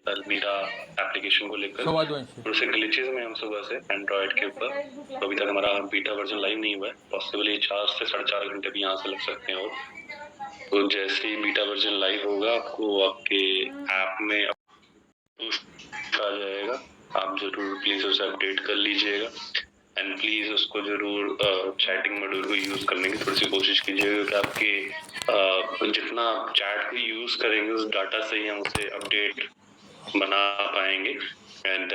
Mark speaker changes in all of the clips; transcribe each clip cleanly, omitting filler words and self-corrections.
Speaker 1: अलमीरा एप्लीकेशन को लेकर थोड़े से ग्लिचेस में हम सुबह से एंड्रॉइड के ऊपर, तो अभी तक हमारा बीटा वर्जन लाइव नहीं हुआ है। पॉसिबली 4 से 4.5 घंटे भी यहाँ से लग सकते हैं। और तो जैसे ही बीटा वर्जन लाइव होगा आपको आपके ऐप में आ जाएगा। आप जरूर प्लीज उसे अपडेट कर लीजिएगा एंड प्लीज उसको जरूर चैटिंग मॉड्यूल को यूज करने की थोड़ी सी कोशिश कीजिएगा कि आपके जितना चैट को यूज करेंगे उस डाटा से ही हम उसे अपडेट बना पाएंगे। एंड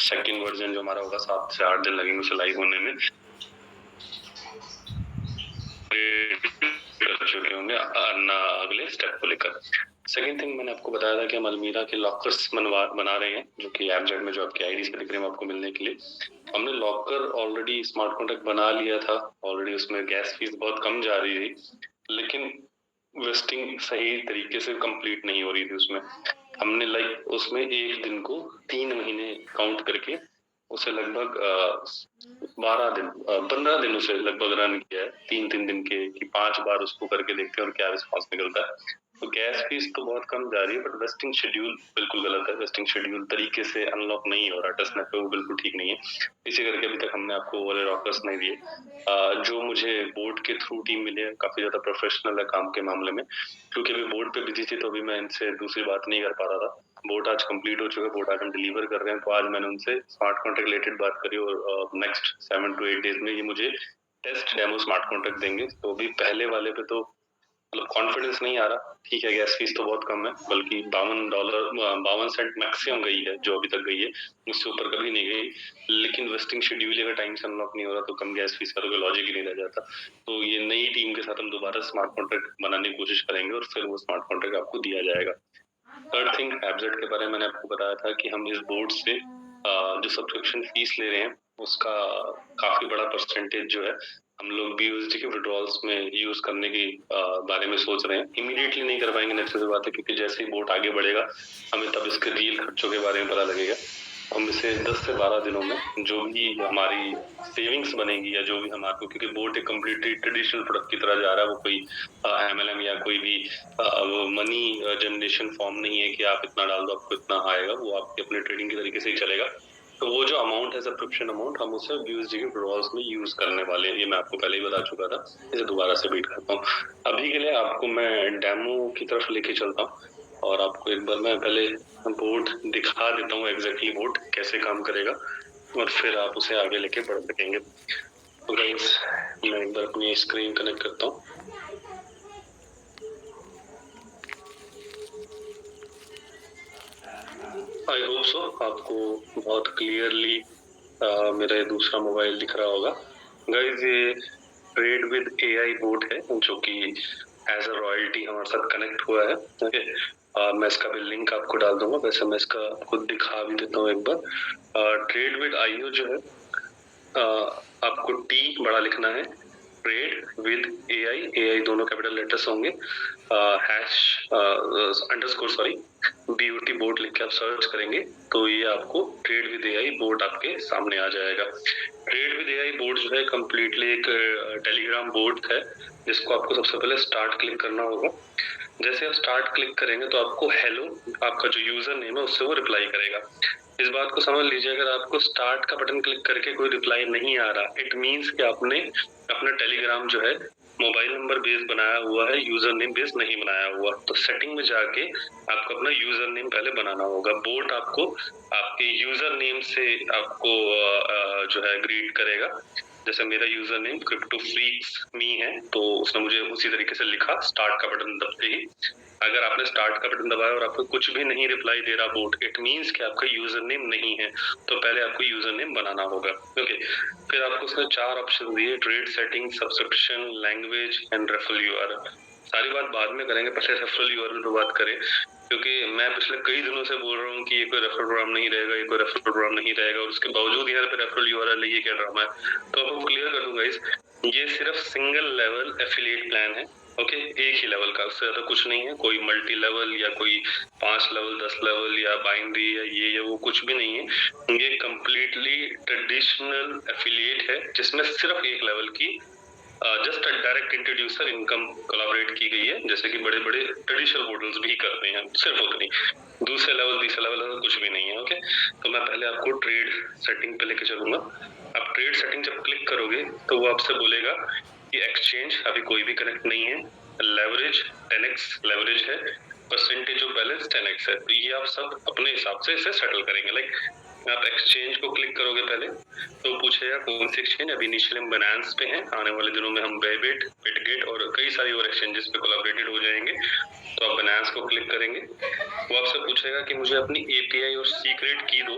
Speaker 1: सेकंड वर्जन जो हमारा होगा 7 से 8 दिन लगेंगे उसे लाइव होने में। चुके होंगे अगले स्टेप को लेकर। सेकंड थिंग मैंने आपको बताया था कि हम अलमीरा के लॉकर्स बना रहे हैं, जो कि एपजेट में जो आपके आईडीज पे दिख रहे हैं आपको मिलने के लिए। हमने लॉकर ऑलरेडी स्मार्ट कॉन्ट्रैक्ट बना लिया था ऑलरेडी। उसमें गैस फीस बहुत कम जा रही थी, लेकिन वेस्टिंग सही तरीके से कंप्लीट नहीं हो रही थी उसमें। हमने उसमें एक दिन को 3 महीने काउंट करके उसे लगभग 12 दिन 15 दिन उसे लगभग रन किया है, 3-3 दिन के कि 5 बार उसको करके देखते हैं और क्या रिस्पॉन्स निकलता है। तो गैस फीस तो बहुत कम जा रही है, बट वेस्टिंग शेड्यूल बिल्कुल गलत है। वेस्टिंग शेड्यूल तरीके से अनलॉक नहीं हो रहा, टेस्टनेट पे वो बिल्कुल ठीक नहीं है। इसी करके अभी तक हमने आपको वाले रॉकर्स नहीं दिए। जो मुझे बोर्ड के थ्रू टीम मिली है, काफी ज्यादा प्रोफेशनल है काम के मामले में। क्योंकि अभी बोर्ड पे बिजी थी तो अभी मैं इनसे दूसरी बात नहीं कर पा रहा था। बोर्ड आज कंप्लीट हो चुका है, बोर्ड आज हम डिलीवर कर रहे हैं। तो आज मैंने उनसे स्मार्ट कॉन्ट्रैक्ट रिलेटेड बात करी और नेक्स्ट 7 to 8 डेज में ये मुझे टेस्ट डेमो स्मार्ट कॉन्ट्रैक्ट देंगे। तो अभी पहले वाले पे तो मतलब कॉन्फिडेंस नहीं आ रहा। ठीक है, गैस फीस तो बहुत कम है, बल्कि $52 मैक्सिमम गई है जो अभी तक गई है, उससे ऊपर कभी नहीं गई। लेकिन वेस्टिंग शेड्यूल अगर टाइम से अनलॉक नहीं हो रहा तो कम गैस फीस का तो कोई लॉजिक ही नहीं रह जाता। तो ये नई टीम के साथ हम दोबारा स्मार्ट कॉन्ट्रैक्ट बनाने की कोशिश करेंगे और फिर वो स्मार्ट कॉन्ट्रैक्ट आपको दिया जाएगा। थर्ड थिंग, एपजेट के बारे में मैंने आपको बताया था कि हम इस बोर्ड से जो सब्सक्रिप्शन फीस ले रहे हैं उसका काफी बड़ा परसेंटेज जो है हम लोग BUSD के विड्रॉल्स में यूज करने की बारे में सोच रहे हैं। इमीडिएटली नहीं कर पाएंगे, नेक्स्ट बात है, क्योंकि जैसे ही बोर्ड आगे बढ़ेगा हमें तब इसके रियल खर्चों के बारे में पता लगेगा। हम इसे 10 से 12 दिनों में जो भी हमारी सेविंग्स बनेगी या जो भी हमारे, क्योंकि बोर्ड एक कम्प्लीटली ट्रेडिशनल प्रोडक्ट की तरह जा रहा है, वो कोई MLM या कोई भी मनी जनरेशन फॉर्म नहीं है कि आप इतना डाल दो आपको इतना आएगा। वो आपके अपने ट्रेडिंग के तरीके से ही चलेगा। तो वो जो अमाउंट है सब्सक्रिप्शन अमाउंट, हम उसे BUSD के विड्रॉल्स में यूज करने वाले हैं। ये मैं आपको पहले ही बता चुका था, इसे दोबारा से बीट करता हूँ। अभी के लिए आपको मैं डेमो की तरफ लेके चलता हूँ और आपको एक बार मैं पहले बोर्ड दिखा देता हूँ, एग्जैक्टली बोर्ड कैसे काम करेगा, और फिर आप उसे आगे लेके बढ़ सकेंगे। तो गाइस, मैं एक बार अपनी स्क्रीन कनेक्ट करता हूँ। आई होप सो आपको बहुत क्लियरली मेरा दूसरा मोबाइल दिख रहा होगा। गाइस, ये ट्रेड विद AI बोर्ड है जो कि एज अ रॉयल्टी हमारे साथ कनेक्ट हुआ है। ओके, मैं इसका भी लिंक आपको डाल दूंगा। वैसे मैं इसका आपको दिखा भी देता हूँ एक बार। ट्रेड विद IO जो है, आपको T बड़ा लिखना है, ट्रेड विद AI दोनों कैपिटल लेटर्स होंगे, hash underscore sorry BOT board लिख के आप सर्च करेंगे तो ये आपको ट्रेड विद AI बोर्ड आपके सामने आ जाएगा। ट्रेड विद AI बोर्ड जो है कम्प्लीटली एक टेलीग्राम बोर्ड है, जिसको आपको सबसे पहले स्टार्ट क्लिक करना होगा। जैसे आप स्टार्ट क्लिक करेंगे तो आपको हेलो, आपका जो यूजर नेम है उससे वो रिप्लाई करेगा। इस बात को समझ लीजिए, अगर आपको स्टार्ट का बटन क्लिक करके कोई रिप्लाई नहीं आ रहा, इट मींस कि आपने अपना टेलीग्राम जो है मोबाइल नंबर बेस बनाया हुआ है, यूजर नेम बेस नहीं बनाया हुआ। तो सेटिंग में जाके आपको अपना यूजर नेम पहले बनाना होगा। बोर्ड आपको आपके यूजर नेम से आपको जो है ग्रीट करेगा। जैसे मेरा यूजर नेम क्रिप्टो फ्रीक्स मी है, तो उसने मुझे उसी तरीके से लिखा स्टार्ट का बटन दबते ही। अगर आपने स्टार्ट का बटन दबाया और आपको कुछ भी नहीं रिप्लाई दे रहा बोर्ड, इट मींस कि आपका यूजर नेम नहीं है। तो पहले आपको यूजर नेम बनाना होगा। ओके, फिर आपको उसने 4 ऑप्शन दिए, trade setting, subscription, language and referral URL। सारी बात बाद में करेंगे, पहले रेफरल URL पे बात करें, क्योंकि मैं पिछले कई दिनों से बोल रहा हूँ कि ये कोई रेफरल प्रोग्राम नहीं रहेगा, ये कोई रेफरल प्रोग्राम नहीं रहेगा, और उसके बावजूद यहाँ पे रेफरल URL है। ये क्या ड्रामा है? तो अब क्लियर कर दूंगा इस, ये सिर्फ सिंगल लेवल एफिलिएट प्लान है। ओके, एक ही लेवल का, उससे ज्यादा कुछ नहीं है। कोई मल्टी लेवल या कोई 5 लेवल 10 लेवल या बाइनरी या ये या वो कुछ भी नहीं है। ये कंप्लीटली ट्रेडिशनल एफिलिएट है जिसमें सिर्फ एक लेवल की just a direct introducer income collaborate की गई है, जैसे कि बड़े बड़े ट्रेडिशनल होटल्स भी करते हैं, सिर्फ उतनी। दूसरे लेवल तीसरे लेवल कुछ भी नहीं है। ओके, तो मैं पहले आपको ट्रेड सेटिंग पे लेके चलूंगा। आप ट्रेड सेटिंग जब क्लिक करोगे तो वो आपसे बोलेगा कि एक्सचेंज अभी कोई भी कनेक्ट नहीं है, लेवरेज 10x लेवरेज है, परसेंटेज ऑफ बैलेंस 10x है। तो ये आप सब अपने हिसाब से इसे सेटल करेंगे। लाइक आप एक्सचेंज को क्लिक करोगे पहले तो पूछेगा कौन सी एक्सचेंज। अभी इनिशियली हम बनांस पे हैं, आने वाले दिनों में हम बेबिट, बिटगेट और कई सारी और एक्सचेंजेस पे कोलैबोरेटेड हो जाएंगे। तो आप बनांस को क्लिक करेंगे, वो आपसे पूछेगा कि मुझे अपनी एपीआई और सीक्रेट की दो।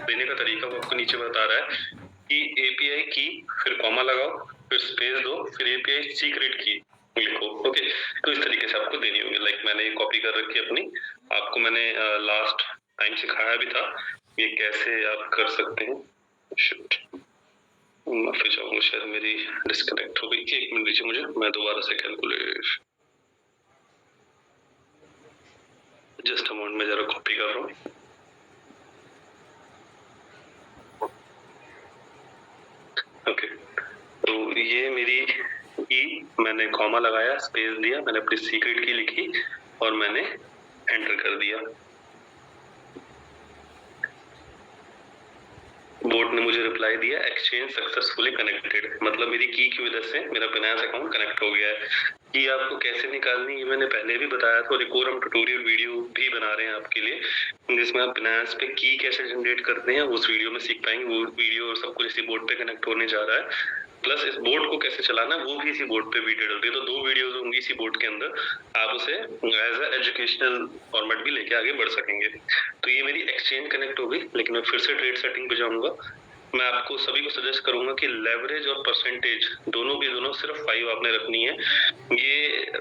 Speaker 1: देने का तरीका वो आपको नीचे बता रहा है कि एपीआई की, फिर कॉमा लगाओ, फिर स्पेस दो, फिर एपीआई सीक्रेट की लिखो। ओके, तो इस तरीके से आपको देनी होगी। लाइक मैंने ये कॉपी कर रखी है अपनी, आपको मैंने लास्ट टाइम सिखाया भी था ये कैसे आप कर सकते हैं। शिट, माफी चाहूंगा, शायद मेरी डिस्कनेक्ट हो गई। 1 मिनट दीजिए मुझे, मैं दोबारा से कैलकुलेट, जस्ट अमाउंट में जरा कॉपी कर रहा हूँ। ओके, तो ये मेरी की, मैंने कॉमा लगाया, स्पेस दिया, मैंने अपनी सीक्रेट की लिखी और मैंने एंटर कर दिया। बोट ने मुझे रिप्लाई दिया एक्सचेंज सक्सेसफुली कनेक्टेड, मतलब मेरी की वजह से मेरा फाइनेंस अकाउंट कनेक्ट हो गया है। की आपको कैसे निकालनी है मैंने पहले भी बताया था, और एक और हम ट्यूटोरियल वीडियो भी बना रहे हैं आपके लिए, जिसमें आप फाइनेंस पे की कैसे जनरेट करते हैं उस वीडियो में सीख पाएंगे। वो वीडियो और सब कुछ इसी बोर्ड पे कनेक्ट होने जा रहा है, प्लस इस बोर्ड को कैसे चलाना है वो भी इसी बोर्ड पे वीडियो डलती है। तो 2 वीडियोस होंगी इसी बोर्ड के अंदर, आप उसे एज अ एजुकेशनल फॉर्मेट भी लेके आगे बढ़ सकेंगे। तो ये मेरी एक्सचेंज कनेक्ट हो गई, लेकिन मैं फिर से ट्रेड सेटिंग पे जाऊंगा। मैं आपको सभी को सजेस्ट करूंगा कि लेवरेज और परसेंटेज दोनों सिर्फ 5 आपने रखनी है। ये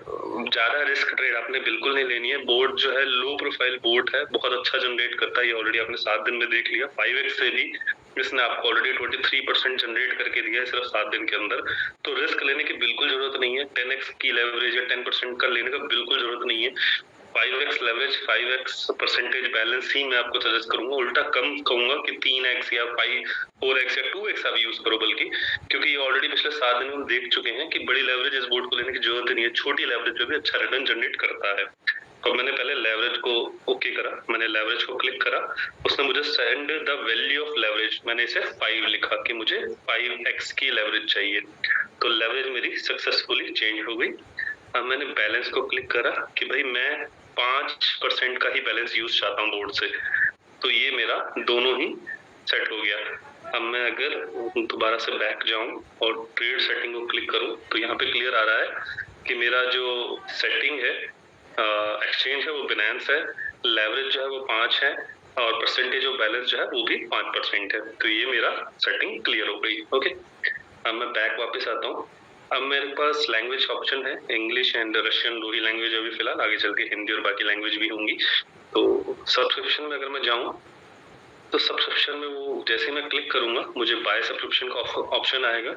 Speaker 1: ज्यादा रिस्क ट्रेड आपने बिल्कुल नहीं लेनी है। बोर्ड जो है लो प्रोफाइल बोर्ड है, बहुत अच्छा जनरेट करता है, ये ऑलरेडी आपने 7 दिन में देख लिया। 5x से भी इसने आपको ऑलरेडी 23% जनरेट करके दिया है सिर्फ 7 दिन के अंदर। तो रिस्क लेने की बिल्कुल जरूरत नहीं है। 10x की लेवरेज या 10% का लेने का बिल्कुल जरूरत नहीं है। 5x leverage, 5x percentage balance ही मैं आपको सजेस्ट करूंगा। उल्टा कम कहूंगा कि 3x या 4x या 2x आप यूज करो, बल्कि क्योंकि ये ऑलरेडी पिछले 7 दिन में हम देख चुके हैं कि बड़ी लेवरेज इस बोर्ड को लेने की जरूरत नहीं है। छोटी लेवरेज पे भी अच्छा रिटर्न जनरेट करता है। तो मैंने पहले लेवरेज को ओके करा, मैंने लेवरेज को क्लिक करा, उसने मुझे send the value of leverage, मैंने इसे 5 लिखा कि मुझे 5x की लेवरेज चाहिए। तो लेवरेज मेरी सक्सेसफुली चेंज हो गई। अब मैंने बैलेंस को क्लिक करा कि भाई मैं 5% का ही बैलेंस यूज चाहता हूँ बोर्ड से, तो ये मेरा दोनों ही सेट हो गया। अब मैं अगर दोबारा से बैक जाऊं और ट्रेड सेटिंग को क्लिक करूं तो यहाँ पे क्लियर आ रहा है कि मेरा जो सेटिंग है, एक्सचेंज है वो बिनांस है, लेवरेज जो है वो 5 है और परसेंटेज ऑफ बैलेंस जो है वो भी 5% है। तो ये मेरा सेटिंग क्लियर हो गई। ओके, अब मैं बैक वापस आता हूँ। अब मेरे पास लैंग्वेज ऑप्शन है, English and Russian, 2 he language अभी फिलहाल, आगे चल के हिंदी और बाकी लैंग्वेज भी होंगी। तो सब्सक्रिप्शन में अगर मैं जाऊं तो सब्सक्रिप्शन में वो जैसे मैं क्लिक करूंगा मुझे बाय सब्सक्रिप्शन का ऑप्शन आएगा।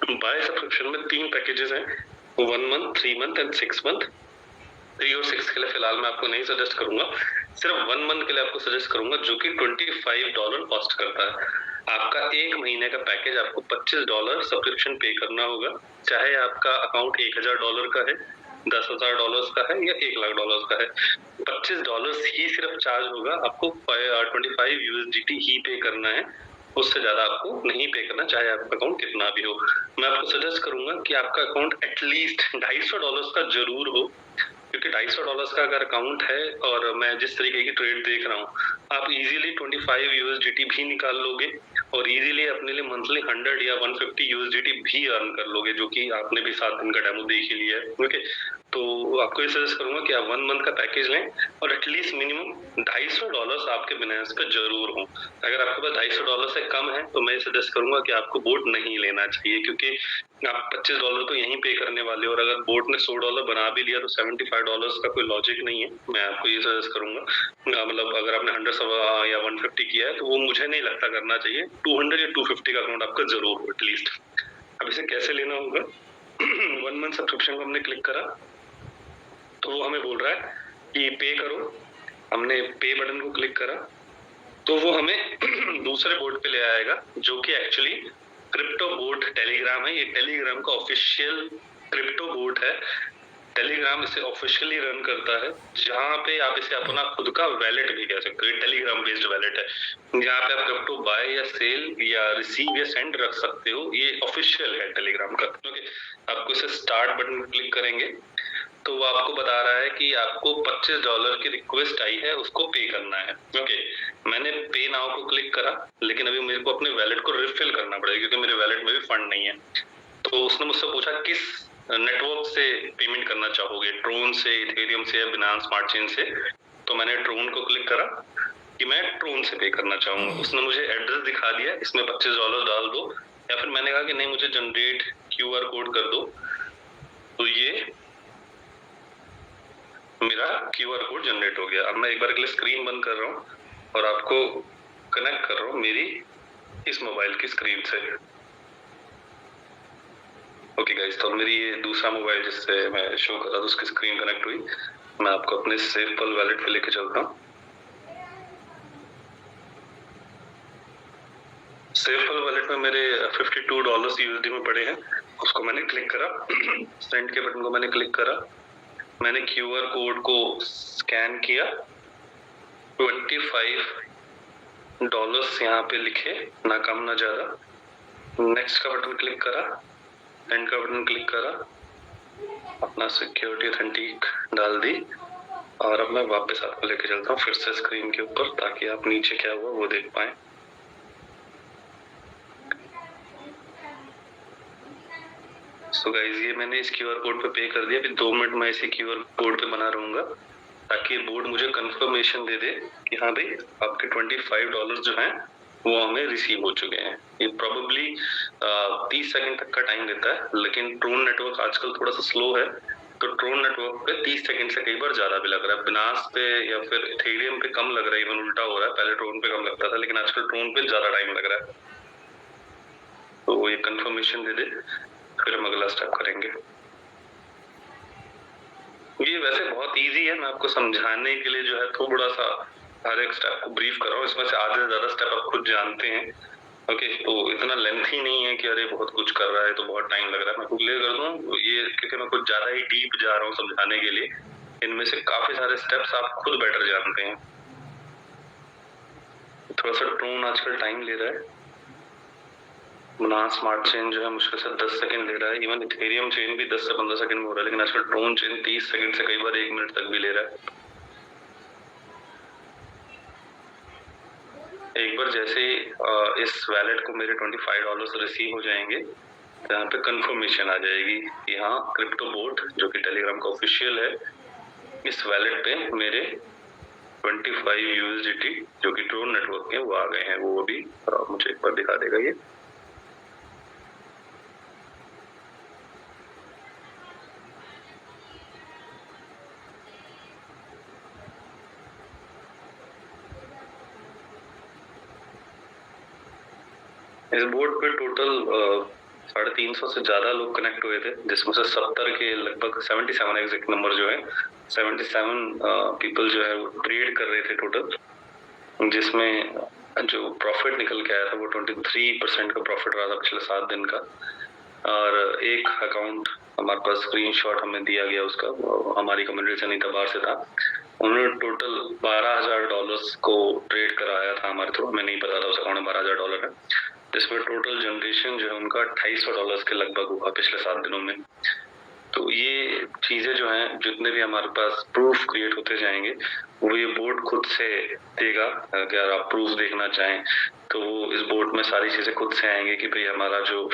Speaker 1: बाय सब्सक्रिप्शन में 3 पैकेजेस हैं, 1 मंथ, 3 मंथ एंड 6 मंथ। 3 और 6 के लिए फिलहाल मैं आपको नहीं सजेस्ट करूंगा, सिर्फ 1 मंथ के लिए आपको सजेस्ट करूंगा, जो कि $25 कॉस्ट करता है। आपका 1 महीने का पैकेज आपको $25 सब्सक्रिप्शन पे करना होगा, चाहे आपका अकाउंट $1000 का है, $10,000 का है या $1,00,000 का है। $25 ही सिर्फ चार्ज होगा, आपको 25 USDT ही पे करना है, उससे ज्यादा आपको नहीं पे करना, चाहे आपका अकाउंट कितना भी हो। मैं आपको सजेस्ट करूंगा कि आपका अकाउंट एटलीस्ट $250 का जरूर हो, क्योंकि $250 का अगर अकाउंट है और मैं जिस तरीके की ट्रेड देख रहा हूँ, आप इजीली 25 USDT भी निकाल लोगे और इजीली अपने लिए मंथली 100 या 150 USDT भी अर्न कर लोगे, जो कि आपने भी 7 दिन का डेमो देख ही लिया है। ओके, तो आपको ये सजेस्ट करूंगा कि आप 1 मंथ का पैकेज लें और एटलीस्ट मिनिमम $250 आपके बिनेंस पे जरूर हो। अगर आपके पास $250 से कम है तो मैं सजेस्ट करूंगा कि आपको बोट नहीं लेना चाहिए, क्योंकि आप $25 तो यहीं पे करने वाले हो, और अगर बोट ने $100 बना भी लिया तो $75 का कोई लॉजिक नहीं है। मैं आपको ये सजेस्ट करूंगा, मतलब अगर आपने 100 या 150 किया है तो वो मुझे नहीं लगता करना चाहिए। 200 या 250 का अकाउंट आपका जरूर हो एटलीस्ट। अब इसे कैसे लेना होगा 1 मंथ सब्सक्रिप्शन को हमने क्लिक करा तो वो हमें बोल रहा है कि पे करो। हमने पे बटन को क्लिक करा तो वो हमें दूसरे बोर्ड पे ले आएगा, जो कि एक्चुअली क्रिप्टो बोट टेलीग्राम है, ये टेलीग्राम का ऑफिशियल क्रिप्टो बोट है। टेलीग्राम इसे ऑफिशियली रन करता है, जहां पे आप इसे अपना खुद का वैलेट भी कह सकते हो। टेलीग्राम बेस्ड वैलेट है, जहां पे आप क्रिप्टो बाय या सेल या रिसीव या सेंड रख सकते हो। ये ऑफिशियल है टेलीग्राम का। ओके, आपको इसे स्टार्ट बटन क्लिक करेंगे तो वो आपको बता रहा है कि आपको $25 की रिक्वेस्ट आई है, उसको पे करना है। ओके, मैंने पे नाउ को क्लिक करा, लेकिन अभी मेरे को अपने वैलेट को रिफिल करना पड़ेगा क्योंकि मेरे वैलेट में भी फंड नहीं है। तो उसने मुझसे पूछा किस नेटवर्क से पेमेंट करना चाहोगे, ट्रोन से, इथेरियम से या बिनांस स्मार्ट चेन से। तो मैंने ट्रोन को क्लिक करा कि मैं ट्रोन से पे करना चाहूंगा। उसने मुझे एड्रेस दिखा दिया, इसमें $25 डाल दो, या फिर मैंने कहा कि नहीं मुझे जनरेट QR कोड कर दो। तो ये मेरा QR कोड जनरेट हो गया। अब मैं एक बार के लिए स्क्रीन बंद कर रहा हूँ और आपको कनेक्ट कर रहा हूँ मेरी इस मोबाइल की स्क्रीन से। ओके गाइस, तो मेरी ये दूसरा मोबाइल जिससे मैं शो कर रहा था उसकी स्क्रीन कनेक्ट हुई। मैं आपको अपने सेफपल वैलेट पे लेके चलता हूँ। सेफपल वैलेट में मेरे $52 USD में पड़े हैं। उसको मैंने क्लिक करा, सेंड के बटन को मैंने क्लिक करा, मैंने QR कोड को स्कैन किया, $25 यहाँ पे लिखे, ना कम ना ज्यादा। नेक्स्ट का बटन क्लिक करा, सेंड का बटन क्लिक करा, अपना सिक्योरिटी ऑथेंटिक डाल दी, और अब मैं वापस आपको लेके चलता हूँ फिर से स्क्रीन के ऊपर, ताकि आप नीचे क्या हुआ वो देख पाए। सो गाइस, ये मैंने इस QR कोड पे पे कर दिया। अभी 2 मिनट मैं इसी QR कोड पे बना रहूंगा, ताकि बोर्ड मुझे कंफर्मेशन दे दे कि हाँ भाई आपके $25 जो हैं वो हमें रिसीव हो चुके हैं। ये प्रोबेबली 30 सेकंड तक का टाइम लेता है, लेकिन ट्रोन नेटवर्क आजकल थोड़ा सा स्लो है, तो ट्रोन नेटवर्क पे 30 सेकंड से कई बार ज्यादा भी लग रहा है। बिनास पे या फिर इथेरियम पे कम लग रहा है, इवन उल्टा हो रहा है। पहले ट्रोन पे कम लगता था, लेकिन आजकल ट्रोन पे ज्यादा टाइम लग रहा है। तो ये कंफर्मेशन दे दे, फिर हम अगला स्टेप करेंगे। ये वैसे बहुत इजी है, मैं आपको समझाने के लिए जो है थोड़ा सा हर एक स्टेप को ब्रीफ कर रहा हूँ। इसमें से आधे से ज्यादा स्टेप आप खुद जानते हैं। ओके, तो इतना लेंथी नहीं है कि अरे बहुत कुछ कर रहा है तो बहुत टाइम लग रहा है। मैं क्लियर कर दूं ये, क्योंकि मैं कुछ ज्यादा ही डीप जा रहा हूँ समझाने के लिए। इनमें से काफी सारे स्टेप्स आप खुद बेटर जानते हैं। थोड़ा सा ट्रोन आजकल टाइम ले रहा है। बिनांस स्मार्ट चेन जो है मुश्किल से 10 सेकंड ले रहा है। इवन इथेरियम चेन भी 10 से 15 सेकंड में हो रहा है, लेकिन आजकल ट्रोन चेन 30 सेकंड से कई बार 1 मिनट तक भी ले रहा है। एक बार जैसे इस वैलेट को मेरे $25 रिसीव हो जाएंगे, तो यहाँ पे कंफर्मेशन आ जाएगी कि हाँ क्रिप्टो बोट जो कि टेलीग्राम का ऑफिशियल है, इस वैलेट पे मेरे 25 USDT जो कि ट्रोन नेटवर्क के वो आ गए हैं। वो भी मुझे एक बार दिखा देगा ये। इस बोर्ड पे टोटल 350 से ज्यादा लोग कनेक्ट हुए थे, जिसमें से 70 के लगभग 77 एग्जैक्ट नंबर जो है 77 पीपल जो है वो ट्रेड कर रहे थे टोटल, जिसमें जो प्रॉफिट निकल के आया था वो 23% का प्रॉफिट रहा था पिछले 7 दिन का। और एक अकाउंट हमारे पास स्क्रीनशॉट हमें दिया गया उसका, हमारी कम्युनिटी से अनीता बाहर से था। उन्होंने टोटल $12,000 को ट्रेड कराया था हमारे थ्रू, हमें नहीं पता था उस अकाउंट में $12,000 है, जिसमें टोटल जनरेशन जो है उनका $250 के लगभग हुआ पिछले 7 दिनों में। तो ये चीजें जो हैं, जितने भी हमारे पास प्रूफ क्रिएट होते जाएंगे वो ये बोर्ड खुद से देगा। अगर आप प्रूफ देखना चाहें तो इस बोर्ड में सारी चीजें खुद से आएंगे कि भाई हमारा जो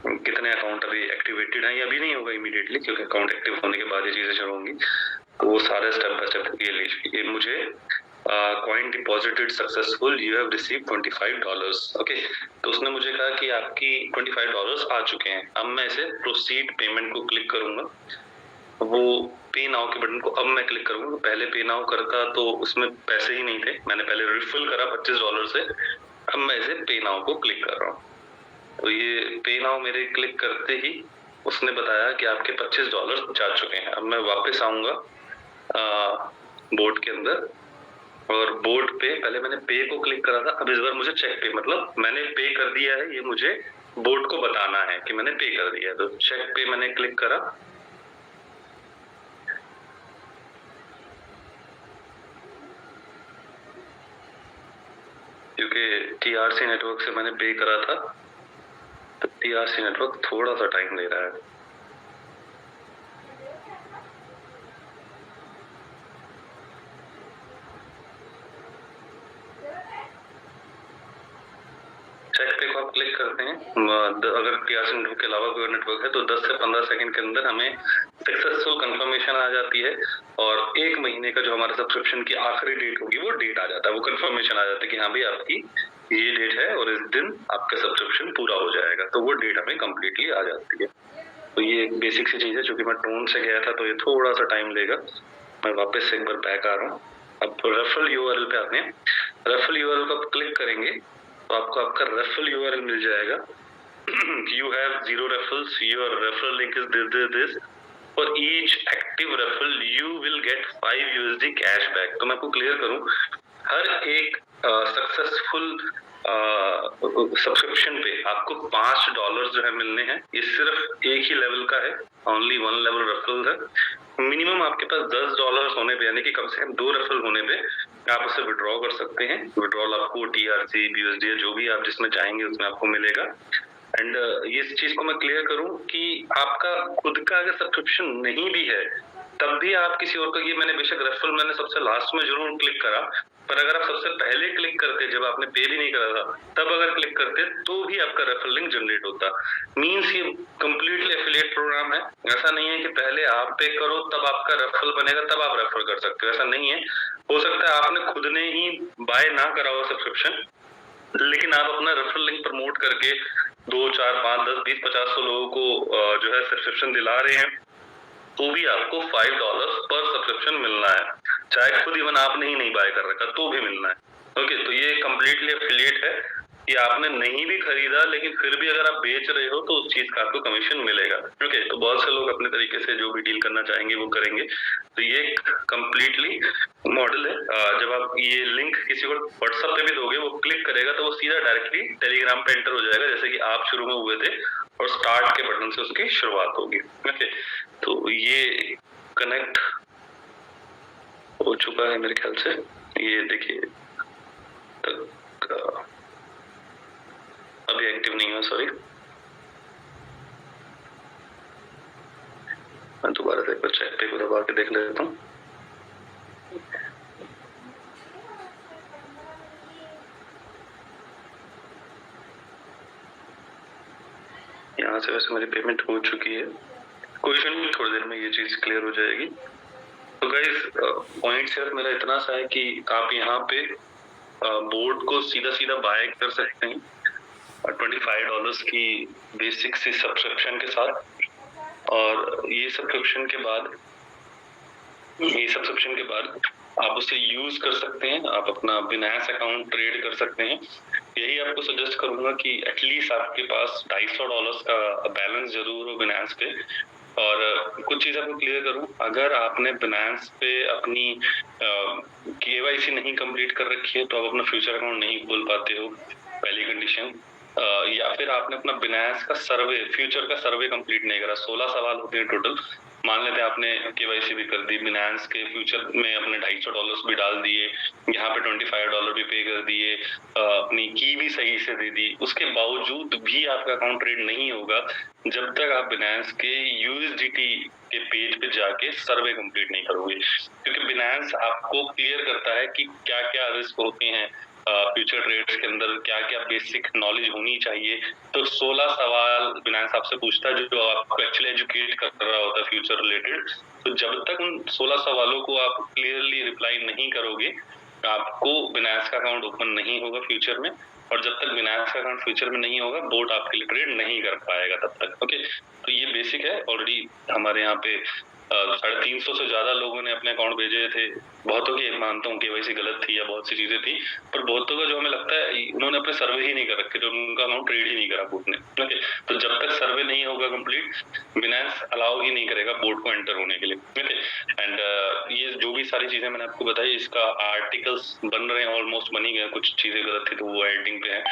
Speaker 1: कितने अकाउंट अभी एक्टिवेटेड है, या अभी नहीं होगा इमीडिएटली, क्योंकि अकाउंट एक्टिव होने के बाद ये चीजें शुरू होंगी। तो वो सारे स्टेप बाय स्टेप ये मुझे coin deposited successful, you have receive $25। Okay, तो उसने मुझे कहा कि आपकी $25 आ चुके हैं। अब मैं इसे प्रोसीड पेमेंट को क्लिक करूंगा, वो पे नाउ के बटन को अब मैं क्लिक करूंगा। पहले पे नाउ करता तो उसमें पैसे ही नहीं थे, मैंने पहले रिफिल करा $25 से। अब मैं इसे पे नाउ को क्लिक कर रहा हूँ, तो ये पे नाउ मेरे क्लिक करते ही उसने बताया कि आपके $25 जा चुके हैं। अब मैं वापस आऊंगा बोर्ड के अंदर, और बोर्ड पे पहले मैंने पे को क्लिक करा था, अब इस बार मुझे चेक पे, मतलब मैंने पे कर दिया है, ये मुझे बोर्ड को बताना है कि मैंने पे कर दिया है। तो चेक पे मैंने क्लिक करा, क्योंकि टीआरसी नेटवर्क से मैंने पे करा था, तो टीआरसी नेटवर्क थोड़ा सा टाइम ले रहा है। चेक पे को आप क्लिक करते हैं, अगर टीआरसी नेटवर्क के अलावा कोई नेटवर्क है तो 10 से 15 सेकंड के अंदर हमें सक्सेसफुल कंफर्मेशन आ जाती है, और 1 महीने का जो हमारा सब्सक्रिप्शन की आखिरी डेट होगी वो डेट आ जाता है, वो कंफर्मेशन आ जाता है कि हाँ भाई आपकी ये डेट है और इस दिन आपका सब्सक्रिप्शन पूरा हो जाएगा, तो वो डेट हमें कंप्लीटली आ जाती है। तो ये एक बेसिक सी चीज है, चूंकि मैं टोन से गया था तो ये थोड़ा सा टाइम लेगा। मैं वापस से एक बार बैक आ रहा हूँ। अब रेफरल यूआरएल पे आते हैं। रेफरल यूआरएल को आप क्लिक करेंगे तो आपको आपका रेफरल यूआरएल मिल जाएगा। You have 0 referrals, your referral link is this. For each active referral you will get 5 USD cashback। तो मैं आपको क्लियर करूं, हर एक सक्सेसफुल सब्सक्रिप्शन पे आपको $5 जो है मिलने हैं। ये सिर्फ एक ही लेवल का है, ओनली 1 लेवल रेफरल है। मिनिमम आपके पास $10 होने पे, यानी कि कम से कम 2 रेफरल होने पे आप उसे विड्रॉ कर सकते हैं। विड्रॉल आपको टीआरसी, बीयूएसडी जो भी आप जिसमें चाहेंगे उसमें आपको मिलेगा। एंड ये चीज को मैं क्लियर करूं कि आपका खुद का अगर सब्सक्रिप्शन नहीं भी है तब भी आप किसी और का, ये मैंने बेशक रेफरल मैंने सबसे लास्ट में जरूर क्लिक करा, पर अगर आप सबसे पहले क्लिक करते, जब आपने पे भी नहीं करा था तब अगर क्लिक करते तो भी आपका रेफरल लिंक जनरेट होता। मींस ये कंप्लीटली एफिलिएट प्रोग्राम है। ऐसा नहीं है कि पहले आप पे करो तब आपका रेफरल बनेगा तब आप रेफर कर सकते हो, ऐसा नहीं है। हो सकता है आपने खुद ने ही बाय ना करा हो सब्सक्रिप्शन, लेकिन आप अपना रेफरल लिंक प्रमोट करके 2, 4, 5, 10, 20, 50 लोगों को जो है सब्सक्रिप्शन दिला रहे हैं, तो भी आपको $5 पर सब्सक्रिप्शन मिलना है, चाहे खुद इवन आपने ही नहीं बाय कर रखा तो भी मिलना है। ओके, तो ये कंप्लीटली एफिलिएट है कि आपने नहीं भी खरीदा लेकिन फिर भी अगर आप बेच रहे हो तो उस चीज का आपको कमीशन मिलेगा। ओके, तो बहुत से लोग अपने तरीके से जो भी डील करना चाहेंगे वो करेंगे। तो ये कंप्लीटली मॉडल है। जब आप ये लिंक किसी को व्हाट्सएप पे भी दोगे, वो क्लिक करेगा तो वो सीधा डायरेक्टली टेलीग्राम पे एंटर हो जाएगा, जैसे कि आप शुरू में हुए थे, और स्टार्ट के बटन से उसकी शुरुआत होगी। ओके, तो ये कनेक्ट हो चुका है मेरे ख्याल से। ये देखिए तक अभी एक्टिव नहीं हुआ, सॉरी। मैं दोबारा से एक बार चेक पे को दबा के देख लेता हूँ। यहाँ से वैसे मेरी पेमेंट हो चुकी है, कोई इशू नहीं, थोड़ी देर में ये चीज क्लियर हो जाएगी। तो गाइस पॉइंट सिर्फ मेरा इतना सा है कि आप यहाँ पे बोर्ड को सीधा सीधा बाय कर सकते हैं $25 की बेसिक सी सब्सक्रिप्शन के साथ, और ये सब्सक्रिप्शन के बाद आप उसे यूज कर सकते हैं, आप अपना बिनांस अकाउंट ट्रेड कर सकते हैं। यही आपको सजेस्ट करूंगा कि एटलीस्ट आपके पास $250 का बैलेंस जरूर हो बिनांस पे। और कुछ चीज आपको क्लियर करूं, अगर आपने बिनांस पे अपनी केवाईसी नहीं कंप्लीट कर रखी है तो आप अपना फ्यूचर अकाउंट नहीं खोल पाते हो, पहली कंडीशन। या फिर आपने अपना बिनांस का फ्यूचर का सर्वे कंप्लीट नहीं करा। 16 सवाल होते हैं टोटल। मान लेते हैं आपने केवाईसी भी कर दी, बिनांस के फ्यूचर में अपने $250 भी डाल दिए, यहाँ पे $25 भी पे कर दिए, अपनी की भी सही से दे दी, उसके बावजूद भी आपका अकाउंट ट्रेड नहीं होगा जब तक आप बिनांस के यूएसडीटी के पेज पे जाके सर्वे कंप्लीट नहीं करोगे। क्योंकि बिनांस आपको क्लियर करता है कि क्या क्या रिस्क होते हैं फ्यूचर ट्रेड्स के अंदर, क्या क्या बेसिक नॉलेज होनी चाहिए। तो 16 सवाल बिनांस आपसे पूछता है जो आपको एक्चुअली एजुकेट कर रहा होता है फ्यूचर रिलेटेड। तो जब तक उन 16 सवालों को आप क्लियरली रिप्लाई नहीं करोगे, आपको बिनांस का अकाउंट ओपन नहीं होगा फ्यूचर में, और जब तक बिनांस का अकाउंट फ्यूचर में नहीं होगा बोट आपके लिए ट्रेड नहीं कर पाएगा तब तक। ओके, तो ये बेसिक है। ऑलरेडी हमारे यहाँ पे 350 से ज्यादा लोगों ने अपने अकाउंट भेजे थे। बहुतों की मानता हूँ केवाईसी गलत थी या बहुत सी चीजें थी, पर बहुतों का जो हमें लगता है उन्होंने अपने सर्वे ही नहीं कर रखे, तो उनका अकाउंट ट्रेड ही नहीं करा बोट ने। ओके, तो जब तक सर्वे नहीं होगा कंप्लीट, बिनांस अलाउ ही नहीं करेगा बोट को एंटर होने के लिए। ओके, एंड ये जो भी सारी चीजें मैंने आपको बताई, इसका आर्टिकल्स बन रहे हैं, ऑलमोस्ट बन ही गए। कुछ चीजें गलत थी तो वो एडिटिंग पे है,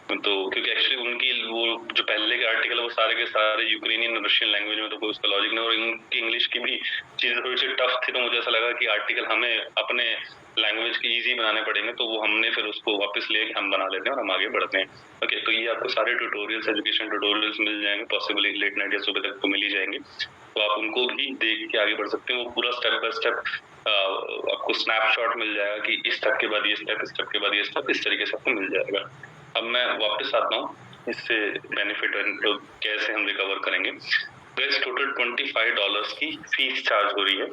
Speaker 1: तो क्योंकि एक्चुअली उनकी वो जो पहले के आर्टिकल है वो सारे के सारे यूक्रेनियन रशियन लैंग्वेज में, तो कोई उसका लॉजिक नहीं, और इनकी इंग्लिश की भी चीजें थोड़ी सी टफ थी, तो मुझे ऐसा लगा कि आर्टिकल हमें अपने लैंग्वेज की इजी बनाने पड़ेंगे, तो वो हमने फिर उसको वापस ले हम बना लेते हैं और हम आगे बढ़ते हैं। ओके, तो ये आपको सारे ट्यूटोरियल्स, एजुकेशन ट्यूटोरियल्स मिल जाएंगे, पॉसिबली लेट नाइट या सुबह तक तो मिल ही जाएंगे, तो आप उनको भी देख के आगे बढ़ सकते हैं। वो पूरा स्टेप बाय स्टेप आपको स्नैपशॉट मिल जाएगा कि इस स्टेप के बाद ये स्टेप, इस स्टेप के बाद ये स्टेप, इस तरीके से आपको मिल जाएगा। अब मैं वापस आता हूँ इससे बेनिफिट तो कैसे हम रिकवर करेंगे। गाइस, टोटल $25 की फीस चार्ज हो रही है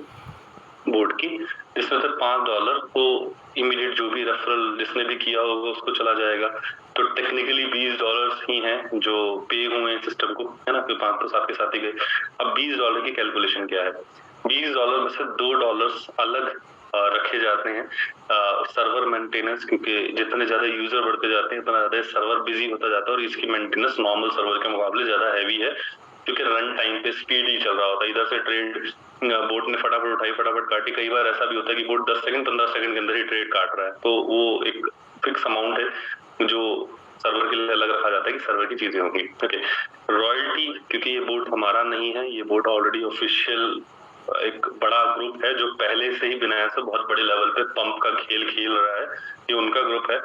Speaker 1: बोर्ड की, जिसमें से $5 तो इमीडिएट जो भी रेफरल जिसने भी किया होगा उसको चला जाएगा, तो टेक्निकली $20 ही हैं जो पे हुए हैं सिस्टम को, है ना, फिर 5 तो साथ के साथ ही गए। अब $20 की कैलकुलेशन क्या है, $20 में से $2 अलग रखे जाते हैं सर्वर मेंटेनेंस, क्योंकि जितने ज्यादा यूजर बढ़ते जाते हैं उतना ज्यादा सर्वर बिजी होता जाता है और इसकी मेंटेनेंस नॉर्मल सर्वर के मुकाबले ज्यादा हैवी है, क्योंकि रन टाइम पे स्पीड ही चल रहा होता है। इधर से ट्रेड बोट ने फटाफट उठाई, फटाफट काटी। कई बार ऐसा भी होता है कि बोट 10 सेकंड 15 सेकंड के अंदर ही ट्रेड काट रहा है, तो वो एक फिक्स अमाउंट है जो सर्वर के लिए अलग रखा जाता है कि सर्वर की चीजें होंगी। ओके, रॉयल्टी, क्योंकि ये बोट हमारा नहीं है, ये बोट ऑलरेडी ऑफिशियल एक बड़ा ग्रुप है जो पहले से ही बिना से बहुत बड़े लेवल पे पंप का खेल खेल रहा है, ये उनका ग्रुप है,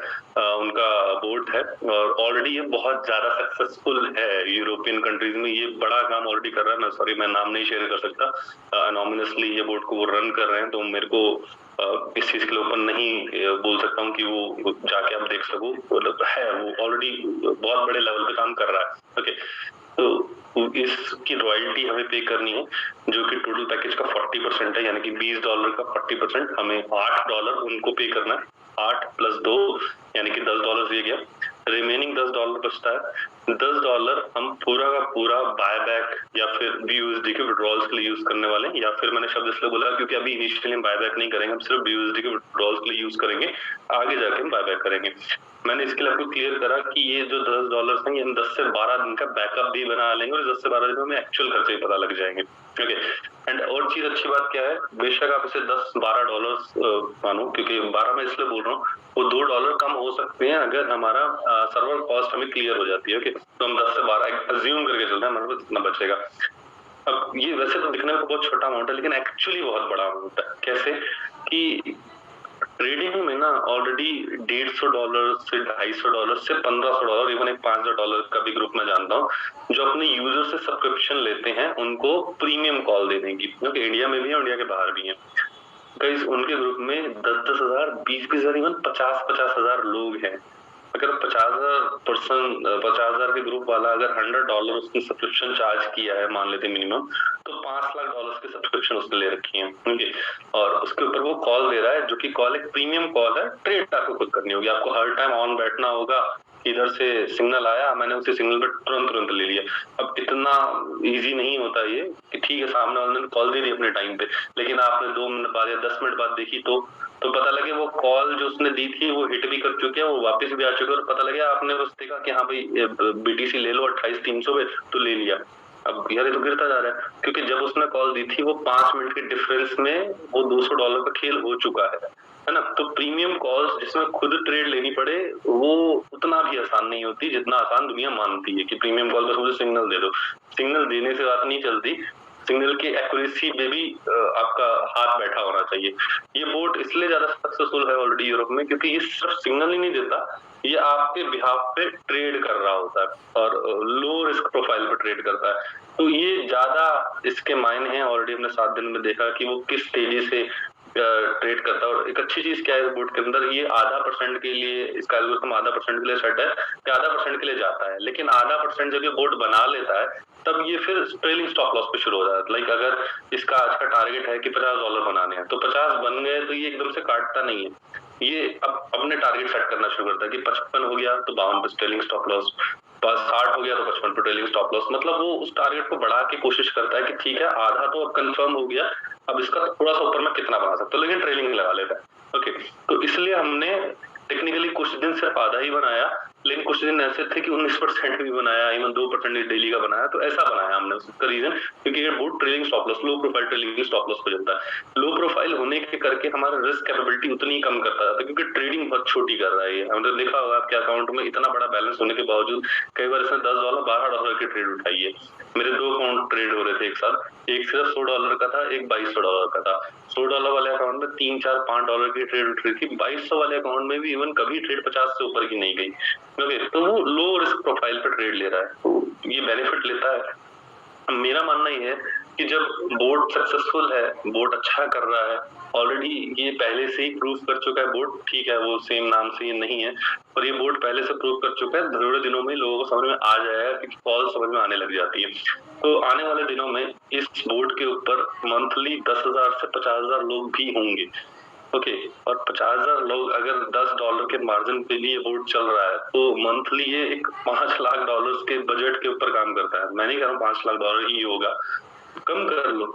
Speaker 1: उनका बोर्ड है, और ऑलरेडी ये बहुत ज्यादा सक्सेसफुल है यूरोपियन कंट्रीज में, ये बड़ा काम ऑलरेडी कर रहा है। मैं सॉरी, मैं नाम नहीं शेयर कर सकता, एनोनिमसली ये बोर्ड को वो रन कर रहे हैं, तो मेरे को इस चीज के लिए ओपन नहीं बोल सकता हूँ कि वो जाके आप देख सको, है वो ऑलरेडी बहुत बड़े लेवल पे काम कर रहा है। ओके, तो इसकी रॉयल्टी हमें पे करनी है, जो कि टोटल पैकेज का 40% है, यानी कि $20 का 40% हमें $8 उनको पे करना है। 8 + 2 यानी कि $10 ये गया, रिमेनिंग $10 बचता है। $10 हम पूरा का पूरा बायबैक या फिर BUSD के विड्रॉल्स के लिए यूज करने वाले हैं, या फिर मैंने शब्द इसलिए बोला क्योंकि अभी इनिशियली हम बायबैक नहीं करेंगे, हम सिर्फ BUSD के विड्रॉल्स के लिए यूज करेंगे, आगे जाके हम बायबैक करेंगे। मैंने इसके लिए आपको क्लियर करा कि ये जो $10 हैं, ये हम 10 से 12 दिन का बैकअप भी बना लेंगे, और 10 से 12 दिन में एक्चुअल खर्चे ही पता लग जाएंगे। ओके, एंड और चीज अच्छी बात क्या है, बेशक आप इसे $10-12 मानो, क्योंकि 12 में इसलिए बोल रहा हूँ, वो $2 कम हो सकते हैं अगर हमारा सर्वर कॉस्ट हमें क्लियर हो जाती है। ओके, तो हम 10 से 12 अज्यूम करके चलते हैं, हमारे पास इतना बचेगा। अब ये वैसे तो दिखने में बहुत छोटा अमाउंट है, लेकिन एक्चुअली बहुत बड़ा अमाउंट है। कैसे कि ट्रेडिंग में ना ऑलरेडी $150 से $250 से $1500, इवन एक $5000 का भी ग्रुप में जानता हूँ जो अपने यूजर से सब्सक्रिप्शन लेते हैं उनको प्रीमियम कॉल देने की, क्योंकि इंडिया में भी है, इंडिया के बाहर भी है। गाइस, उनके ग्रुप में 10-10 हजार, 20-20 हजार, इवन 50-50 हजार लोग हैं। अगर 50,000 के ग्रुप वाला अगर $100 उसने सब्सक्रिप्शन चार्ज किया है, मान लेते मिनिमम, तो $5 लाख की सब्सक्रिप्शन उसने ले रखी है। ओके, और उसके ऊपर वो कॉल दे रहा है, जो कि कॉल एक प्रीमियम कॉल है। ट्रेड आपको खुद करनी होगी, आपको हर टाइम ऑन बैठना होगा, इधर से सिग्नल आया, मैंने उसी सिग्नल पे तुरंत ले लिया। अब इतना इजी नहीं होता ये कि ठीक है सामने वाले ने कॉल दे दी अपने टाइम पे, लेकिन आपने 2 मिनट बाद या 10 मिनट बाद देखी तो पता लगे वो कॉल जो उसने दी थी वो हिट भी कर चुके हैं, वो वापस भी आ चुके हैं, और पता लगे आपने बस देखा कि हाँ भाई BTC ले लो 28,300 पे, तो ले लिया। अब यार ये तो गिरता जा रहा है, क्योंकि जब उसने कॉल दी थी वो 5 मिनट के डिफरेंस में वो $200 का खेल हो चुका है ना। तो प्रीमियम कॉल्स जिसमें खुद ट्रेड लेनी पड़े वो उतना भी आसान नहीं होती जितना आसान दुनिया मानती है कि प्रीमियम कॉल बस मुझे सिग्नल दे दो। सिग्नल देने से बात नहीं चलती, सिग्नल की एक्यूरेसी में भी आपका हाथ बैठा होना चाहिए। ये बोट इसलिए ज्यादा सक्सेसफुल है ऑलरेडी यूरोप में, क्योंकि ये सिर्फ सिग्नल ही नहीं देता, ये आपके बिहाफ पे ट्रेड कर रहा होता है और लो रिस्क प्रोफाइल पे ट्रेड करता है। तो ये ज्यादा इसके मायने हैं। ऑलरेडी हमने 7 दिन में देखा कि वो किस तेजी से ट्रेड करता है। और एक अच्छी चीज क्या है इस बोट के अंदर, ये 0.5% के लिए, इसका एल्गोरिथम 0.5% के लिए सेट है कि 0.5% के लिए जाता है, लेकिन 0.5% जब ये बोट बना लेता है तब ये फिर ट्रेलिंग स्टॉप लॉस पे शुरू हो जाता है। लाइक अगर इसका आज का टारगेट है कि $50 बनाने हैं, तो 50 बन गए तो ये एकदम से काटता नहीं है, ये अब अपने टारगेट सेट करना शुरू करता है कि 55 हो गया तो 52 पे ट्रेलिंग स्टॉप लॉस, 60 हो गया तो 55 पे ट्रेलिंग स्टॉप लॉस, मतलब वो उस टारगेट को बढ़ा के कोशिश करता है कि ठीक है आधा तो अब कंफर्म हो गया, अब इसका थोड़ा सा ऊपर मैं कितना बना सकता हूँ, लेकिन ट्रेलिंग लगा लेता है। ओके, तो इसलिए हमने टेक्निकली कुछ दिन सिर्फ आधा ही बनाया, लेकिन कुछ दिन ऐसे थे कि 19% भी बनाया, इवन 2% डेली का बनाया, तो ऐसा बनाया हमने। उसका रीजन क्योंकि ये board trailing stop loss, low profile trailing stop loss हो जाता है। लो प्रोफाइल होने के करके हमारा रिस्क कैपेबिलिटी उतनी कम करता था, क्योंकि ट्रेडिंग बहुत छोटी कर रहा है ये। हमने देखा होगा आपके अकाउंट में इतना बड़ा बैलेंस होने के बावजूद कई बार इसने $10 $12 की ट्रेड उठाई है। मेरे 2 अकाउंट ट्रेड हो रहे थे एक साथ, एक सिर्फ $100 का था, एक $2200 का था। $100 वाले अकाउंट में 3 4 $5 की ट्रेड उठ रही थी, 2200 वाले अकाउंट में भी इवन कभी ट्रेड 50 से ऊपर की नहीं गई। ओके, तो वो लो रिस्क प्रोफाइल पे ट्रेड ले रहा है, तो ये बेनिफिट लेता है। मेरा मानना ये है कि जब बोर्ड सक्सेसफुल है, बोर्ड अच्छा कर रहा है, ऑलरेडी ये पहले से ही प्रूव कर चुका है बोर्ड, ठीक है वो सेम नाम से ये नहीं है, पर ये बोर्ड पहले से प्रूव कर चुका है, थोड़े दिनों में लोगों को समझ में आ जाएगा कि फॉल समझ में आने लग जाती है। तो आने वाले दिनों में इस बोर्ड के ऊपर मंथली 10,000 से 50,000 लोग भी होंगे। ओके, और 50,000 लोग अगर $10 के मार्जिन पे भी ये बोर्ड चल रहा है, तो मंथली ये एक $5 लाख के बजट के ऊपर काम करता है। मैं नहीं कह रहा हूँ $5 लाख ही होगा, कम कर लो,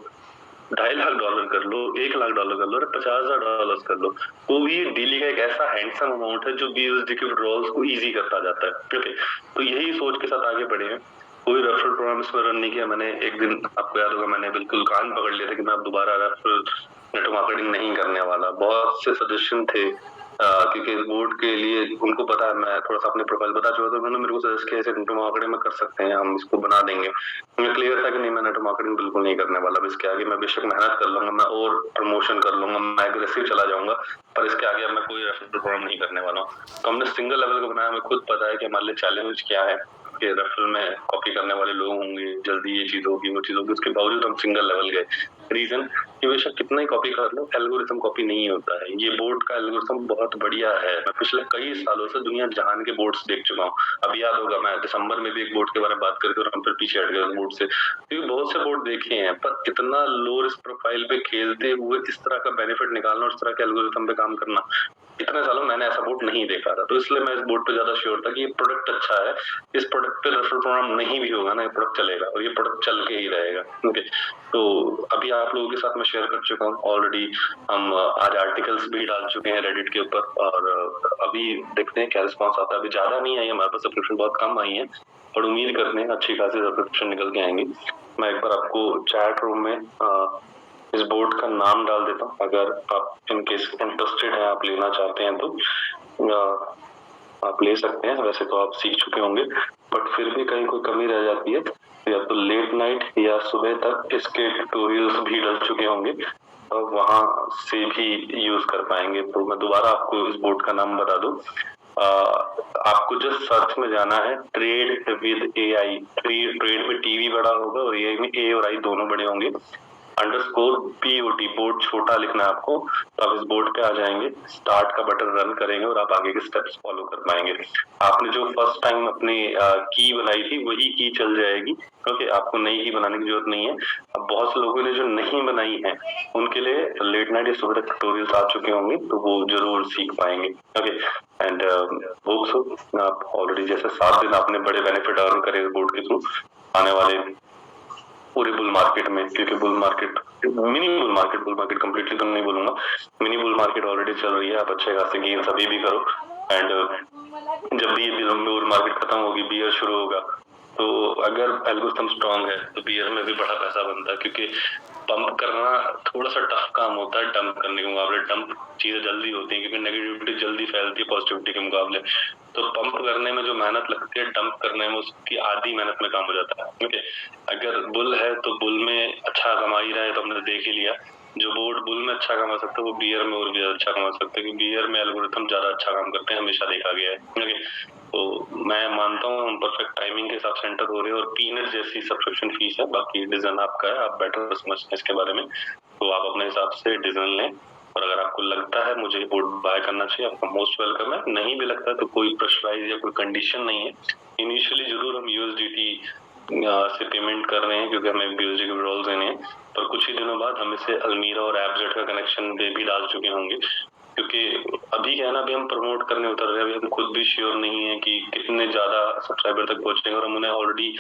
Speaker 1: $2.5 लाख कर लो, $1 लाख कर लो, अरे $50,000 कर लो, तो भी डेली का एक ऐसा हैंडसम अमाउंट है जो BUSD के विड्रॉल्स को इजी करता जाता है। ओके, तो यही सोच के साथ आगे बढ़े हैं। कोई रेफरल प्रोग्राम इसमें रन नहीं किया मैंने। एक दिन आपको याद होगा मैंने बिल्कुल कान पकड़ लिया था कि मैं अब दोबारा रेफरल नेटवर्क मार्केटिंग नहीं करने वाला। बहुत से सजेशन थे, क्योंकि इस बोर्ड के लिए उनको पता है मैं थोड़ा सा अपने प्रोफाइल बता चुका था, उन्होंने मेरे को सजेस्ट किया नेटवर्क मार्केटिंग में कर सकते हैं, हम इसको बना देंगे। मुझे क्लियर था कि नहीं, मैं नेटवर्क मार्केटिंग बिल्कुल नहीं करने वाला। अब इसके आगे मैं बेशक मेहनत कर लूंगा, मैं और प्रमोशन कर लूंगा, मैं एग्रेसिव चला जाऊंगा, पर इसके आगे मैं कोई रेफरल प्रोग्राम नहीं करने वाला हूँ। तो हमने सिंगल लेवल को बनाया, हमें खुद पता है कि हमारे लिए चैलेंज क्या है, कि रेफरल में कॉपी करने वाले लोग होंगे, जल्दी ये चीज होगी वो चीज होगी, उसके बावजूद हम सिंगल लेवल गए। रीजन कि बेशक कितना ही कॉपी कर लो, एल्गोरिथम कॉपी नहीं होता है। ये बोर्ड का एल्गोरिथम बहुत बढ़िया है। मैं पिछले कई सालों से दुनिया जहान के बोर्ड्स देख चुका हूँ। अब याद होगा मैं दिसंबर में भी एक बोर्ड के बारे में बात करके और हम फिर पीछे हट गए बोर्ड से, क्योंकि बहुत से बोर्ड देखे हैं, पर इतना लो रिस्क प्रोफाइल पे खेलते हुए इस तरह का बेनिफिट निकालना और इस तरह के एल्गोरिथम पे काम करना, इतने सालों मैंने ऐसा बोर्ड नहीं देखा था। तो इसलिए मैं इस बोर्ड पे ज्यादा श्योर था कि ये प्रोडक्ट अच्छा है, इस प्रोडक्ट पे रेफरल प्रोग्राम नहीं भी होगा ना, ये प्रोडक्ट चलेगा और ये प्रोडक्ट चल के ही रहेगा। ओके, तो अभी आप लोगों के साथ मैं शेयर कर चुका हूँ ऑलरेडी। हम आज आर्टिकल्स भी डाल चुके हैं रेडिट के ऊपर, और अभी देखते हैं क्या रिस्पॉन्स आता है। अभी ज्यादा नहीं आई, हमारे पास सब्सक्रिप्शन बहुत कम आई है, और उम्मीद करते हैं अच्छी खासी सब्सक्रिप्शन निकल के आएंगी। मैं एक बार आपको चैट रूम में इस बोर्ड का नाम डाल देता हूँ, अगर आप इनकेस इंटरेस्टेड हैं, आप लेना चाहते हैं तो आप ले सकते हैं। वैसे तो आप सीख चुके होंगे, बट फिर भी कहीं कोई कमी रह जाती है, या तो लेट नाइट या सुबह तक इसके ट्यूटोरियल्स भी डल चुके होंगे, और वहां से भी यूज कर पाएंगे। तो मैं दोबारा आपको इस बोर्ड का नाम बता दूं, आपको जस्ट सर्च में जाना है, ट्रेड विद AI। ट्रेड में टीवी बड़ा होगा और AI में A और I दोनों बड़े होंगे, _POT, बोर्ड छोटा लिखना है आपको। तो आप इस बोर्ड पे आ जाएंगे, स्टार्ट का बटन रन करेंगे और आप आगे के स्टेप्स फॉलो कर पाएंगे। आपने जो फर्स्ट टाइम अपनी की बनाई थी वही की चल जाएगी। ओके, आपको नई की बनाने की जरूरत नहीं है। अब बहुत से लोगों ने जो नहीं बनाई है उनके लिए लेट नाइट या सुबह तक ट्यूटोरियल्स आ चुके होंगे, तो वो जरूर सीख पाएंगे। ओके, एंड होप सो आप ऑलरेडी जैसे 7 दिन आपने बड़े बेनिफिट अर्न करे इस बोर्ड के थ्रू, आने वाले पूरे बुल मार्केट में, क्योंकि bull market bull market completely तो नहीं बोलूंगा, मिनी बुल मार्केट ऑलरेडी चल रही है, आप अच्छे खासे गेन्स अभी भी करो। एंड जब भी बुल मार्केट खत्म होगी, बियर शुरू होगा, तो अगर एल्गोरिथम स्ट्रांग है तो बियर में भी बड़ा पैसा बनता है, क्योंकि पंप करना थोड़ा सा टफ काम होता है डंप करने के मुकाबले। डंप चीजें जल्दी होती है क्योंकि नेगेटिविटी जल्दी फैलती है पॉजिटिविटी के मुकाबले। तो पंप करने में जो मेहनत लगती है, डंप करने में उसकी आधी मेहनत में काम हो जाता है। ओके, अगर बुल है तो बुल में अच्छा कमा ही रहा है, तो हमने देख ही लिया। जो बोर्ड बुल में अच्छा कमा सकता है वो बियर में और भी अच्छा कमा सकता है, क्योंकि बियर में एल्गोरिथम ज्यादा अच्छा काम करते हैं, हमेशा देखा गया है। ओके, तो मैं मानता हूँ हम परफेक्ट टाइमिंग के हिसाब से एंटर हो रहे हैं, और पीनट जैसी सब्सक्रिप्शन फीस है, बाकी डिसीजन आपका है, आप बेटर समझते हैं इसके बारे में, तो आप अपने हिसाब से डिसीजन लें। और अगर आपको लगता है मुझे बोर्ड बाय करना चाहिए, आपका मोस्ट वेलकम है। नहीं भी लगता तो कोई प्रेशराइज या कोई कंडीशन नहीं है। इनिशियली जरूर हम USDT से पेमेंट कर रहे हैं, क्योंकि हमें BUSD के विड्रॉल्स देने हैं, पर कुछ ही दिनों बाद हम इसे अलमीरा और एपजेट का कनेक्शन भी डाल चुके होंगे, क्योंकि अभी क्या है ना, अभी हम प्रमोट करने उतर रहे हैं, अभी हम खुद भी श्योर नहीं है कि कितने ज्यादा सब्सक्राइबर तक पहुंचेंगे, और हम उन्हें ऑलरेडी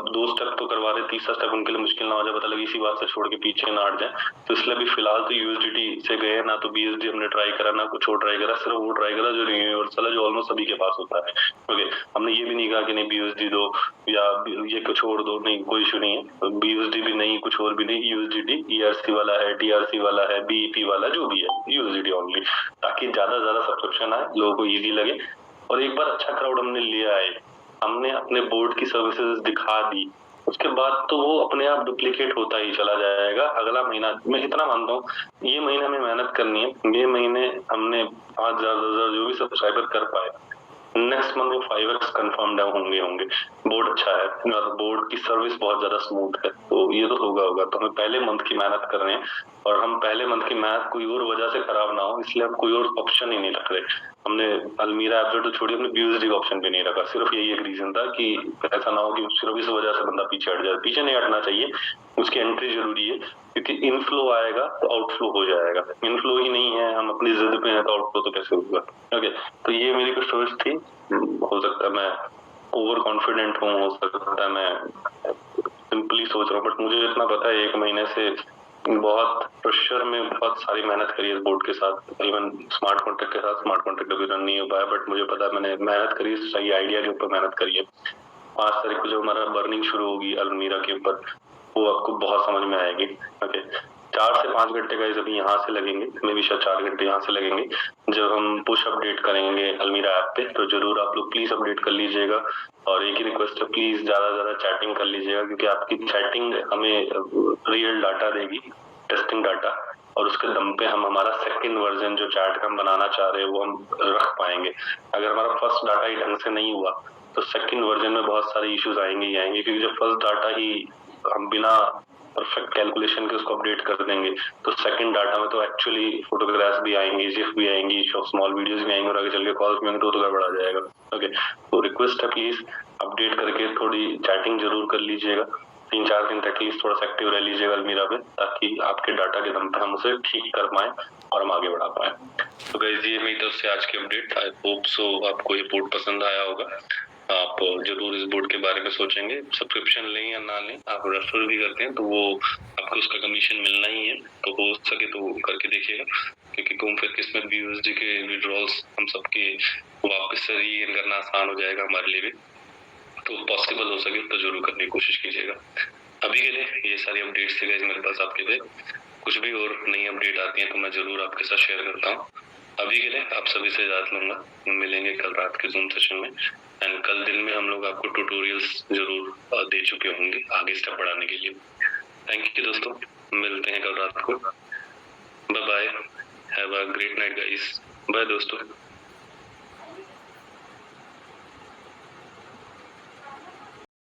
Speaker 1: 2 स्टेप तो करवा रहे, तीसरा स्टेप उनके लिए मुश्किल ना हो जाए, पता लगे इसी बात से छोड़ के पीछे ना हट जाए। तो इसलिए अभी फिलहाल तो यूएसडीटी से गए, ना तो बीएसडी हमने ट्राई करा, ना कुछ और ट्राई करा, सिर्फ वो ट्राई करा जो यूनिवर्सल है, जो ऑलमोस्ट सभी के पास होता है। ओके, हमने ये भी नहीं कहा कि नहीं बीएसडी दो या ये कुछ और दो, नहीं, कोई इशू नहीं है। बीएसडी भी नहीं, कुछ और भी नहीं, यूएसडीटी, ईआरसी वाला है, टीआरसी वाला है, बीईपी वाला, जो भी है यूएसडीटी ओनली, ताकि ज्यादा ज्यादा सब्सक्रिप्शन आए, लोगों को इजी लगे। और एक बार अच्छा क्राउड हमने लिया है, हमने अपने बोर्ड की सर्विसेज दिखा दी, उसके बाद तो वो अपने आप डुप्लीकेट होता ही चला जाएगा। अगला महीना मैं इतना मानता हूँ, ये महीने में मेहनत करनी है, ये महीने हमने 5,000 10,000 जो भी सब्सक्राइबर कर पाए, नेक्स्ट मंथ वो 5x कंफर्म होंगे। बोर्ड अच्छा है और बोर्ड की सर्विस बहुत ज्यादा स्मूथ है, तो ये तो होगा। तो हमें पहले मंथ की मेहनत कर रहे हैं, और हम पहले मंथ की मेहनत कोई और वजह से खराब ना हो, इसलिए हम कोई और ऑप्शन ही नहीं रख रहे। हमने अलमीरा एप तो छोड़ी, हमने बीएसडी का ऑप्शन भी नहीं रखा, सिर्फ यही एक रीजन था कि ऐसा ना हो कि सिर्फ इस वजह से बंदा पीछे हट जाए। पीछे नहीं हटना चाहिए, उसकी एंट्री जरूरी है, क्योंकि इनफ्लो आएगा तो आउटफ्लो हो जाएगा। इनफ्लो ही नहीं है, हम अपनी जिद पे हैं, तो आउटफ्लो तो कैसे होगा। ओके, तो ये मेरी कुछ सोच थी। हो सकता है मैं ओवर कॉन्फिडेंट हूँ, हो सकता है मैं सिंपली सोच रहा हूँ, बट मुझे इतना पता है 1 महीने से बहुत प्रेशर में बहुत सारी मेहनत करी है बोर्ड के साथ, इवन स्मार्ट कॉन्ट्रैक्ट के साथ। स्मार्ट कॉन्ट्रैक्ट अभी रन नहीं हो पाया, बट मुझे पता है मैंने मेहनत करी है, सही आइडिया के ऊपर मेहनत करी है। 5 तारीख को जब हमारा बर्निंग शुरू होगी अलमीरा के ऊपर, वो आपको बहुत समझ में आएगी। ओके, 4 से 5 घंटे का अभी यहाँ से लगेंगे, मे भी शायद 4 घंटे यहाँ से लगेंगे, जब हम पुश अपडेट करेंगे अलमीरा ऐप पे। तो जरूर आप लोग प्लीज अपडेट कर लीजिएगा, और एक ही रिक्वेस्ट है, प्लीज ज्यादा ज्यादा चैटिंग कर लीजिएगा, क्योंकि आपकी चैटिंग हमें रियल डाटा देगी, टेस्टिंग डाटा, और उसके दम पे हम हमारा सेकंड वर्जन जो चैट हम बनाना चाह रहे हैं वो हम रख पाएंगे। अगर हमारा फर्स्ट डाटा ही ढंग से नहीं हुआ तो सेकंड वर्जन में बहुत सारे इश्यूज आएंगे ही आएंगे, क्योंकि जब फर्स्ट डाटा ही हम बिना परफेक्ट कैलकुलेशन के उसको अपडेट कर देंगे, तो सेकंड डाटा में तो एक्चुअली फोटोग्राफ्स भी आएंगी, जिफ भी आएंगी, स्मॉल वीडियोस भी आएंगे, और आगे चल के कॉल्स भी आएंगे, तो गड़बड़ आ जाएगा। ओके, तो रिक्वेस्ट है प्लीज अपडेट करके थोड़ी चैटिंग जरूर कर लीजिएगा, 3-4 दिन तक एटलीस्ट थोड़ा सा एक्टिव रह लीजिएगा अलमीरा पे, ताकि आपके डाटा के दम पे हम उसे ठीक कर पाए और हम आगे बढ़ा पाए। तो गाइस, ये मेरी तरफ से आज की अपडेट। आई होप सो आपको ये बोर्ड पसंद आया होगा। आप जरूर इस बोर्ड के बारे में सोचेंगे, सब्सक्रिप्शन लें या ना लें। आप रेफर भी करते हैं तो वो आपको उसका कमीशन मिलना ही है, तो हो सके तो करके देखिएगा, क्योंकि घूम फिर के इसमें बीयूएसडी के विड्रॉल्स हम सबके वापस से रीगेन करना आसान हो जाएगा हमारे लिए भी। तो पॉसिबल हो सके तो जरूर करने की कोशिश कीजिएगा। अभी के लिए ये सारी अपडेट्स थी गाइस मेरे पास आपके लिए। कुछ भी और नई अपडेट आती है तो मैं जरूर आपके साथ शेयर करता हूँ। अभी के लिए आप सभी से इजाजत लूंगा, मिलेंगे कल रात के जूम सेशन में, एंड कल दिन में हम लोग आपको ट्यूटोरियल्स जरूर दे चुके होंगे आगे स्टेप बढ़ाने के लिए। थैंक यू दोस्तों, मिलते हैं कल रात को। Bye bye, have a great night guys, bye दोस्तों।